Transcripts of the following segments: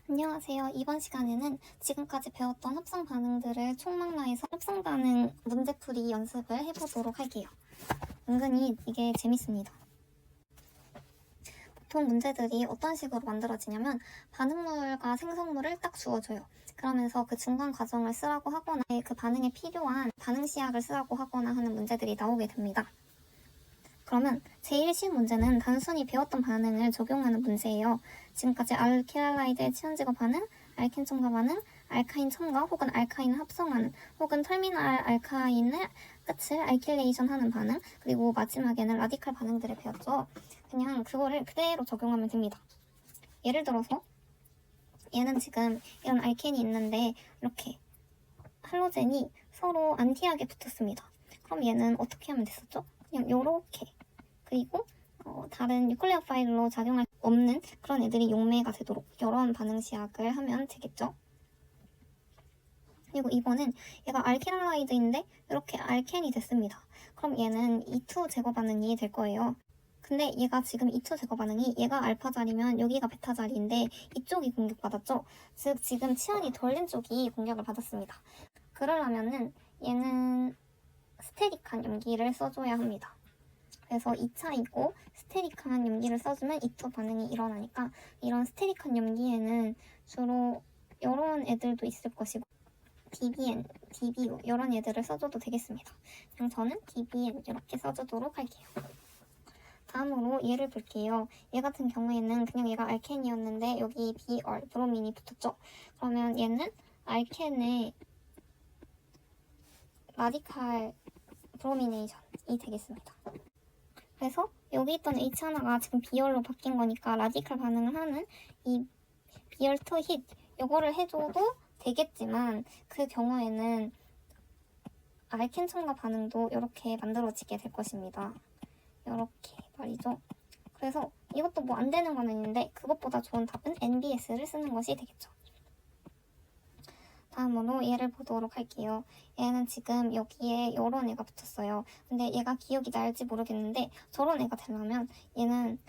안녕하세요. 이번 시간에는 지금까지 배웠던 합성 반응들을 총망라해서 합성 반응 문제풀이 연습을 해보도록 할게요. 은근히 이게 재밌습니다. 보통 문제들이 어떤 식으로 만들어지냐면 반응물과 생성물을 딱 주어줘요. 그러면서 그 중간 과정을 쓰라고 하거나 그 반응에 필요한 반응 시약을 쓰라고 하거나 하는 문제들이 나오게 됩니다. 그러면 제일 쉬운 문제는 단순히 배웠던 반응을 적용하는 문제예요. 지금까지 알킬할라이드의 치원제거 반응, 알켄 첨가 반응, 알카인 첨가 혹은 알카인을 합성하는 혹은 터미널 알카인을 끝을 알킬레이션 하는 반응, 그리고 마지막에는 라디칼 반응들을 배웠죠. 그냥 그거를 그대로 적용하면 됩니다. 예를 들어서 얘는 지금 이런 알켄이 있는데 이렇게 할로젠이 서로 안티하게 붙었습니다. 그럼 얘는 어떻게 하면 됐었죠? 그냥 요렇게, 그리고 다른 뉴클레어 파일로 작용할 수 없는 그런 애들이 용매가 되도록 이런 반응 시약을 하면 되겠죠. 그리고 이번엔 얘가 알킬할라이드인데 이렇게 알켄이 됐습니다. 그럼 얘는 E2 제거 반응이 될 거예요. 근데 얘가 지금 E2 제거 반응이 얘가 알파 자리면 여기가 베타 자리인데 이쪽이 공격받았죠. 즉 지금 치안이 덜 된 쪽이 공격을 받았습니다. 그러려면은 얘는 스테릭한 염기를 써줘야 합니다. 그래서 2차이고 스테릭한 염기를 써주면 E2 반응이 일어나니까 이런 스테릭한 염기에는 주로 이런 애들도 있을 것이고 DBN, DBO 이런 애들을 써줘도 되겠습니다. 그냥 저는 DBN 이렇게 써주도록 할게요. 다음으로 얘를 볼게요. 얘 같은 경우에는 그냥 얘가 알켄이었는데 여기 BR, 브로민이 붙었죠. 그러면 얘는 알켄의 라디칼 브로미네이션이 되겠습니다. 그래서 여기 있던 H 하나가 지금 비열로 바뀐 거니까 라디칼 반응을 하는 이 비열 투 힛 이거를 해줘도 되겠지만 그 경우에는 알켄 첨가 반응도 이렇게 만들어지게 될 것입니다. 이렇게 말이죠. 그래서 이것도 뭐 안 되는 건 아닌데 그것보다 좋은 답은 NBS를 쓰는 것이 되겠죠. 다음으로 얘를 보도록 할게요. 얘는 지금 여기에 이런 애가 붙었어요. 근데 얘가 기억이 날지 모르겠는데 저런 애가 되려면 얘는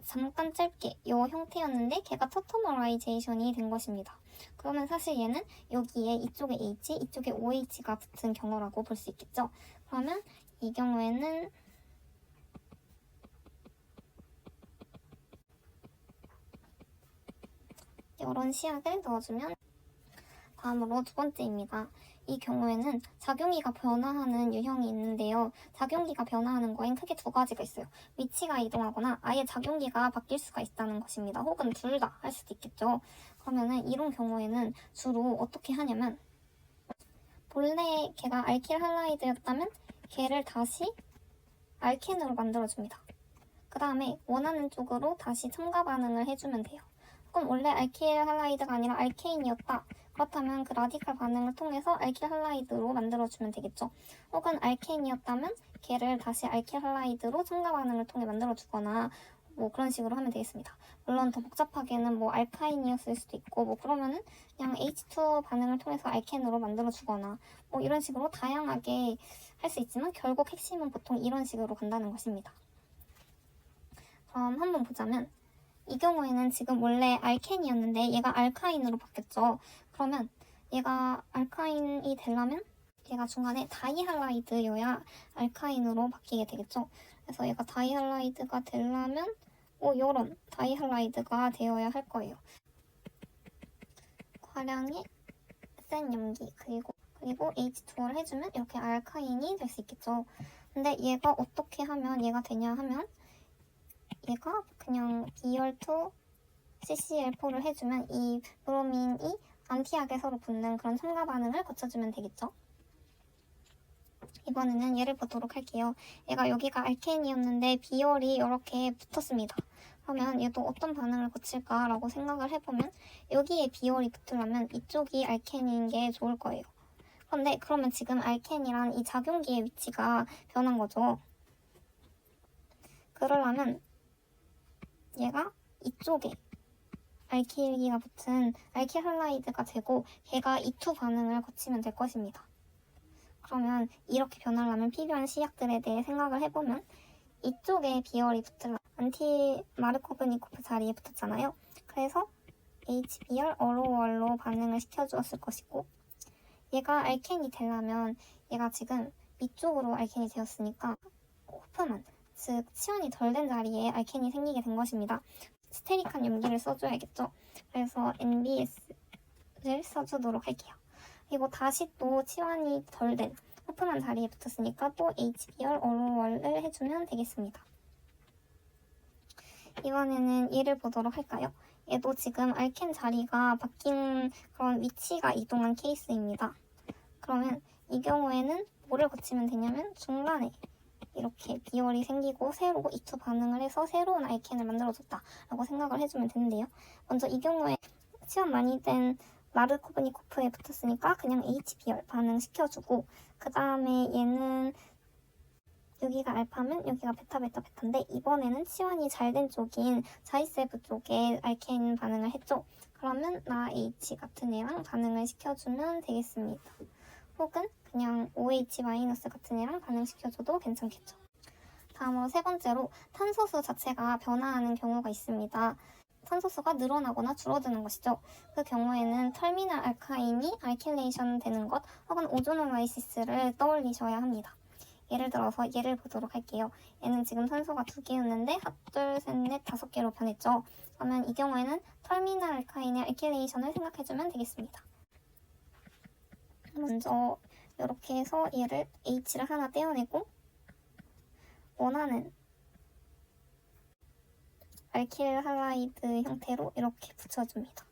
잠깐 짧게 이 형태였는데 걔가 터터머라이제이션이 된 것입니다. 그러면 사실 얘는 여기에 이쪽에 H, 이쪽에 OH가 붙은 경우라고 볼 수 있겠죠. 그러면 이 경우에는 이런 시약을 넣어주면 다음으로 두 번째입니다. 이 경우에는 작용기가 변화하는 유형이 있는데요. 작용기가 변화하는 거엔 크게 두 가지가 있어요. 위치가 이동하거나 아예 작용기가 바뀔 수가 있다는 것입니다. 혹은 둘 다 할 수도 있겠죠. 그러면은 이런 경우에는 주로 어떻게 하냐면 본래 걔가 알킬 할라이드였다면 걔를 다시 알켄으로 만들어줍니다. 그 다음에 원하는 쪽으로 다시 첨가 반응을 해주면 돼요. 그럼 원래 알킬 할라이드가 아니라 알케인이었다. 그렇다면 그 라디칼 반응을 통해서 알킬 할라이드로 만들어주면 되겠죠. 혹은 알케인이었다면 걔를 다시 알킬 할라이드로 첨가 반응을 통해 만들어주거나 뭐 그런 식으로 하면 되겠습니다. 물론 더 복잡하게는 뭐 알카인이었을 수도 있고 뭐 그러면은 그냥 H2 반응을 통해서 알켄으로 만들어주거나 뭐 이런 식으로 다양하게 할 수 있지만 결국 핵심은 보통 이런 식으로 간다는 것입니다. 그럼 한번 보자면 이 경우에는 지금 원래 알켄이었는데 얘가 알카인으로 바뀌었죠. 그러면 얘가 알카인이 되려면 얘가 중간에 다이할라이드여야 알카인으로 바뀌게 되겠죠. 그래서 얘가 다이할라이드가 되려면 요런 다이할라이드가 되어야 할 거예요. 과량의 센 염기 그리고 H2O를 해주면 이렇게 알카인이 될 수 있겠죠. 근데 얘가 어떻게 하면 얘가 되냐 하면 얘가 그냥 BR2 CCl4를 해주면 이 브로민이 안티하게 서로 붙는 그런 첨가 반응을 거쳐주면 되겠죠. 이번에는 얘를 보도록 할게요. 얘가 여기가 알켄이었는데 비열이 이렇게 붙었습니다. 그러면 얘도 어떤 반응을 거칠까라고 생각을 해보면 여기에 비열이 붙으려면 이쪽이 알켄인 게 좋을 거예요. 그런데 그러면 지금 알켄이란 이 작용기의 위치가 변한 거죠. 그러려면 얘가 이쪽에 알킬기가 붙은 알킬 할라이드가 되고 걔가 E2 반응을 거치면 될 것입니다. 그러면 이렇게 변하려면 필요한 시약들에 대해 생각을 해보면 이쪽에 비열이 붙으려 안티 마르코브니코프 자리에 붙었잖아요. 그래서 HBr 어로월로 반응을 시켜주었을 것이고, 얘가 알켄이 되려면 얘가 지금 이쪽으로 알켄이 되었으니까 호프만, 즉 치원이 덜 된 자리에 알켄이 생기게 된 것입니다. 스테릭한 염기를 써줘야겠죠. 그래서 NBS를 써주도록 할게요. 그리고 다시 또 치원이 덜 된 호프만 자리에 붙었으니까 또 HBr 어로월을 해주면 되겠습니다. 이번에는 얘를 보도록 할까요? 얘도 지금 알켄 자리가 바뀐 그런 위치가 이동한 케이스입니다. 그러면 이 경우에는 뭐를 거치면 되냐면 중간에 이렇게 비열이 생기고 새로 E2 반응을 해서 새로운 알켄을 만들어줬다라고 생각을 해주면 되는데요. 먼저 이 경우에 치원 많이 된 마르코브니코프에 붙었으니까 그냥 HBr 반응시켜주고, 그 다음에 얘는 여기가 알파면 여기가 베타인데 이번에는 치환이 잘 된 쪽인 자이세브 쪽에 알켄 반응을 했죠. 그러면 나 H 같은 애랑 반응을 시켜주면 되겠습니다. 혹은 그냥 OH- 같은 애랑 반응시켜줘도 괜찮겠죠. 다음으로 세 번째로 탄소수 자체가 변화하는 경우가 있습니다. 탄소수가 늘어나거나 줄어드는 것이죠. 그 경우에는 터미널 알카인이 알킬레이션 되는 것 혹은 오조노라이시스를 떠올리셔야 합니다. 예를 들어서 얘를 보도록 할게요. 얘는 지금 탄소가 2개였는데 하나, 둘, 셋, 넷, 5개로 변했죠. 그러면 이 경우에는 터미널 알카인의 알킬레이션을 생각해주면 되겠습니다. 먼저 이렇게 해서 얘를 H를 하나 떼어내고 원하는 알킬 할라이드 형태로 이렇게 붙여줍니다.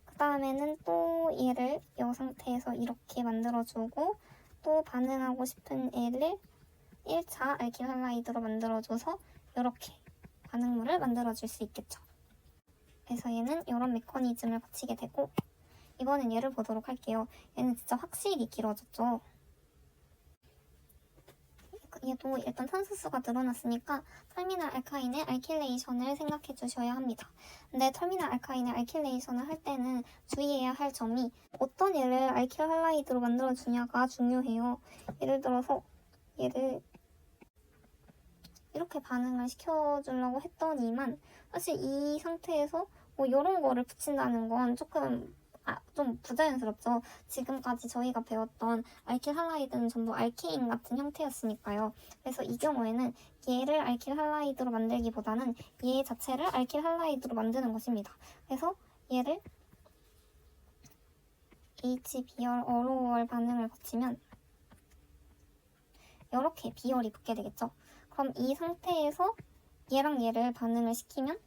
그 다음에는 또 얘를 이 상태에서 이렇게 만들어주고 또 반응하고 싶은 애를 1차 알킬 할라이드로 만들어줘서 이렇게 반응물을 만들어줄 수 있겠죠. 그래서 얘는 이런 메커니즘을 거치게 되고, 이번엔 얘를 보도록 할게요. 얘는 진짜 확실히 길어졌죠. 얘도 일단 탄소수가 늘어났으니까 터미널 알카인의 알킬레이션을 생각해 주셔야 합니다. 근데 터미널 알카인의 알킬레이션을 할 때는 주의해야 할 점이 어떤 얘를 알킬 할라이드로 만들어주냐가 중요해요. 예를 들어서 얘를 이렇게 반응을 시켜주려고 했더니만 사실 이 상태에서 뭐 이런 거를 붙인다는 건 조금 좀 부자연스럽죠. 지금까지 저희가 배웠던 알킬 할라이드는 전부 알케인 같은 형태였으니까요. 그래서 이 경우에는 얘를 알킬 할라이드로 만들기보다는 얘 자체를 알킬 할라이드로 만드는 것입니다. 그래서 얘를 HBr 어로월 반응을 거치면 이렇게 비열이 붙게 되겠죠. 그럼 이 상태에서 얘랑 얘를 반응을 시키면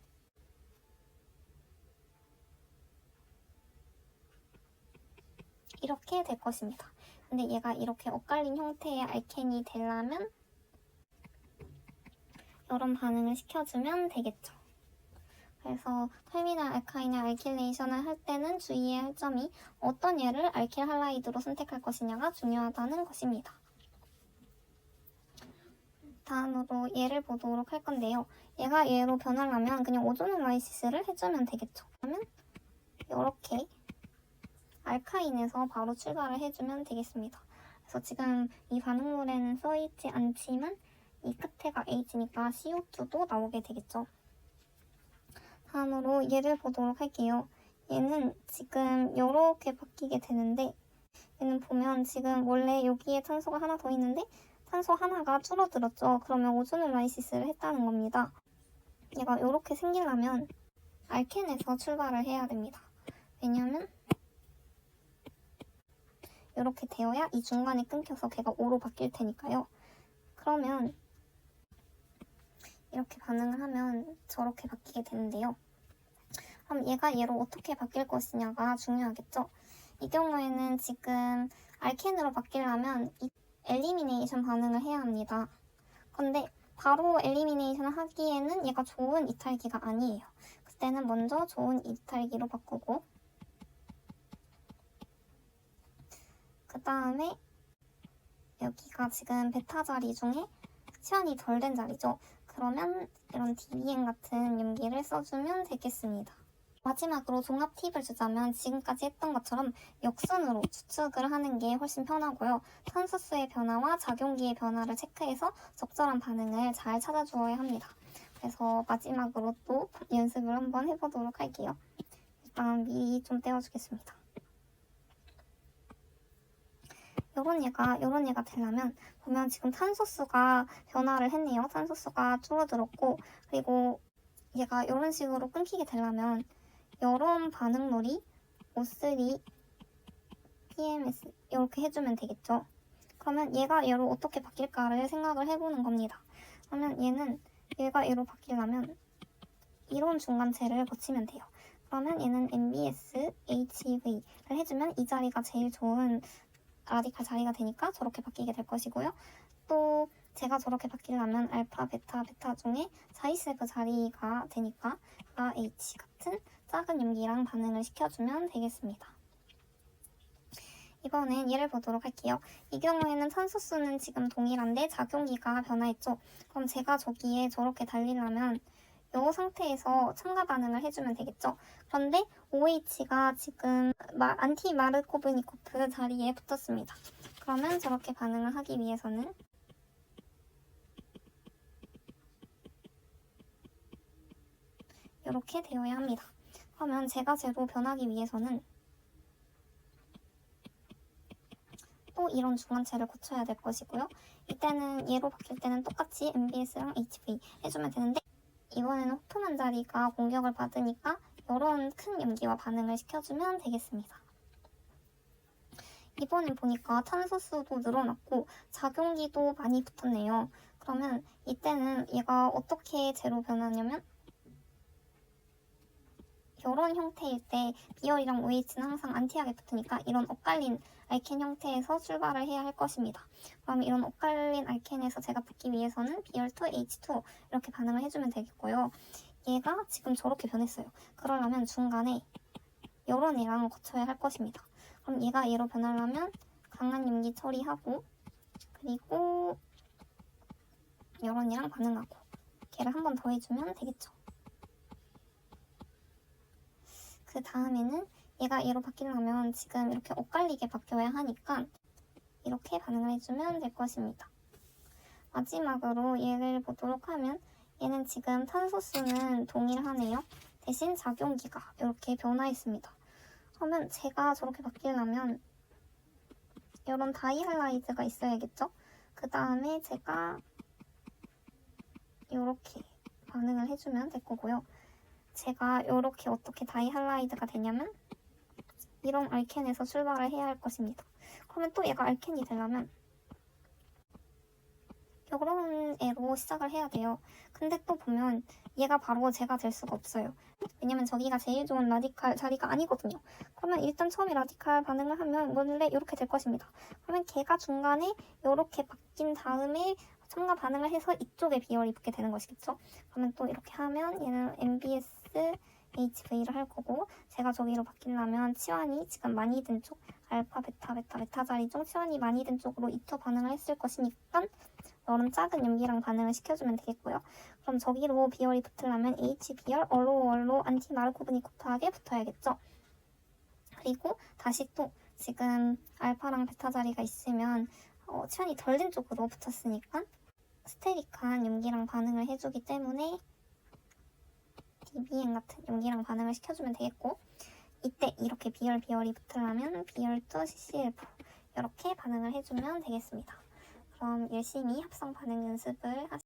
이렇게 될 것입니다. 근데 얘가 이렇게 엇갈린 형태의 알켄이 되려면 이런 반응을 시켜주면 되겠죠. 그래서 터미널 알카인의 알킬레이션을 할 때는 주의해야 할 점이 어떤 얘를 알킬 할라이드로 선택할 것이냐가 중요하다는 것입니다. 다음으로 얘를 보도록 할 건데요. 얘가 얘로 변하려면 그냥 오조노라이시스를 해주면 되겠죠. 그러면 이렇게 알카인에서 바로 출발을 해주면 되겠습니다. 그래서 지금 이 반응물에는 써있지 않지만 이 끝에가 H니까 CO2도 나오게 되겠죠. 다음으로 얘를 보도록 할게요. 얘는 지금 이렇게 바뀌게 되는데, 얘는 보면 지금 원래 여기에 탄소가 하나 더 있는데 탄소 하나가 줄어들었죠. 그러면 오조노라이시스를 했다는 겁니다. 얘가 이렇게 생기려면 알켄에서 출발을 해야 됩니다. 왜냐면 이렇게 되어야 이 중간에 끊겨서 걔가 O로 바뀔 테니까요. 그러면 이렇게 반응을 하면 저렇게 바뀌게 되는데요. 그럼 얘가 얘로 어떻게 바뀔 것이냐가 중요하겠죠. 이 경우에는 지금 알켄으로 바뀌려면 이 엘리미네이션 반응을 해야 합니다. 근데 바로 엘리미네이션을 하기에는 얘가 좋은 이탈기가 아니에요. 그때는 먼저 좋은 이탈기로 바꾸고, 그 다음에 여기가 지금 베타 자리 중에 치환이 덜 된 자리죠. 그러면 이런 DBM 같은 염기를 써주면 되겠습니다. 마지막으로 종합 팁을 주자면 지금까지 했던 것처럼 역순으로 추측을 하는 게 훨씬 편하고요. 탄소수의 변화와 작용기의 변화를 체크해서 적절한 반응을 잘 찾아주어야 합니다. 그래서 마지막으로 또 연습을 한번 해보도록 할게요. 일단 미리 좀 떼어주겠습니다. 요런 얘가 되려면 보면 지금 탄소수가 변화를 했네요. 탄소수가 줄어들었고, 그리고 얘가 이런 식으로 끊기게 되려면 요런 반응놀이 O3 PMS 이렇게 해주면 되겠죠. 그러면 얘로 어떻게 바뀔까를 생각을 해보는 겁니다. 그러면 얘가 얘로 바뀌려면 이런 중간체를 거치면 돼요. 그러면 얘는 MBS HV를 해주면 이 자리가 제일 좋은 라디칼 자리가 되니까 저렇게 바뀌게 될 것이고요. 또 제가 저렇게 바뀌려면 알파, 베타 중에 자이세브 자리가 되니까 RH 같은 작은 염기랑 반응을 시켜주면 되겠습니다. 이번엔 얘를 보도록 할게요. 이 경우에는 탄소수는 지금 동일한데 작용기가 변화했죠. 그럼 제가 저기에 저렇게 달리려면 이 상태에서 첨가 반응을 해주면 되겠죠. 그런데 OH가 지금 안티마르코브니코프 자리에 붙었습니다. 그러면 저렇게 반응을 하기 위해서는 이렇게 되어야 합니다. 그러면 제가 제로 변하기 위해서는 또 이런 중간체를 거쳐야 될 것이고요. 이때는 얘로 바뀔 때는 똑같이 MBS랑 HV 해주면 되는데 이번에는 호프만 자리가 공격을 받으니까 이런 큰 염기와 반응을 시켜주면 되겠습니다. 이번엔 보니까 탄소수도 늘어났고 작용기도 많이 붙었네요. 그러면 이때는 얘가 어떻게 제로 변하냐면 이런 형태일 때 비열이랑 OH는 항상 안티하게 붙으니까 이런 엇갈린 알켄 형태에서 출발을 해야 할 것입니다. 그럼 이런 엇갈린 알켄에서 제가 붙기 위해서는 비열2, H2 이렇게 반응을 해주면 되겠고요. 얘가 지금 저렇게 변했어요. 그러려면 중간에 이런 애랑 거쳐야 할 것입니다. 그럼 얘가 얘로 변하려면 강한 염기 처리하고 그리고 이런 애랑 반응하고 걔를 한 번 더 해주면 되겠죠. 그 다음에는 얘가 얘로 바뀌려면 지금 이렇게 엇갈리게 바뀌어야 하니까 이렇게 반응을 해주면 될 것입니다. 마지막으로 얘를 보도록 하면 얘는 지금 탄소수는 동일하네요. 대신 작용기가 이렇게 변화했습니다. 그러면 제가 저렇게 바뀌려면 이런 다이할라이드가 있어야겠죠? 그 다음에 제가 이렇게 반응을 해주면 될 거고요. 제가 이렇게 어떻게 다이할라이드가 되냐면 이런 알켄에서 출발을 해야 할 것입니다. 그러면 또 얘가 알켄이 되려면 이런 애로 시작을 해야 돼요. 근데 또 보면 얘가 바로 제가 될 수가 없어요. 왜냐면 저기가 제일 좋은 라디칼 자리가 아니거든요. 그러면 일단 처음에 라디칼 반응을 하면 원래 이렇게 될 것입니다. 그러면 걔가 중간에 이렇게 바뀐 다음에 첨가 반응을 해서 이쪽에 비열이 붙게 되는 것이겠죠. 그러면 또 이렇게 하면 얘는 MBS HV를 할 거고 제가 저기로 바뀌려면 치환이 지금 많이 든 쪽 알파, 베타 자리 중 치환이 많이 든 쪽으로 이터 반응을 했을 것이니까 이런 작은 염기랑 반응을 시켜주면 되겠고요. 그럼 저기로 비열이 붙으려면 HB열 얼로 안티마르코브니코프하게 붙어야겠죠. 그리고 다시 또 지금 알파랑 베타 자리가 있으면 치환이 덜 된 쪽으로 붙었으니까 스테릭한 염기랑 반응을 해주기 때문에 DBN 같은 염기랑 반응을 시켜주면 되겠고 이때 이렇게 비열이 붙으려면 비열2 CCL4 이렇게 반응을 해주면 되겠습니다. 그럼 열심히 합성 반응 연습을 하시죠.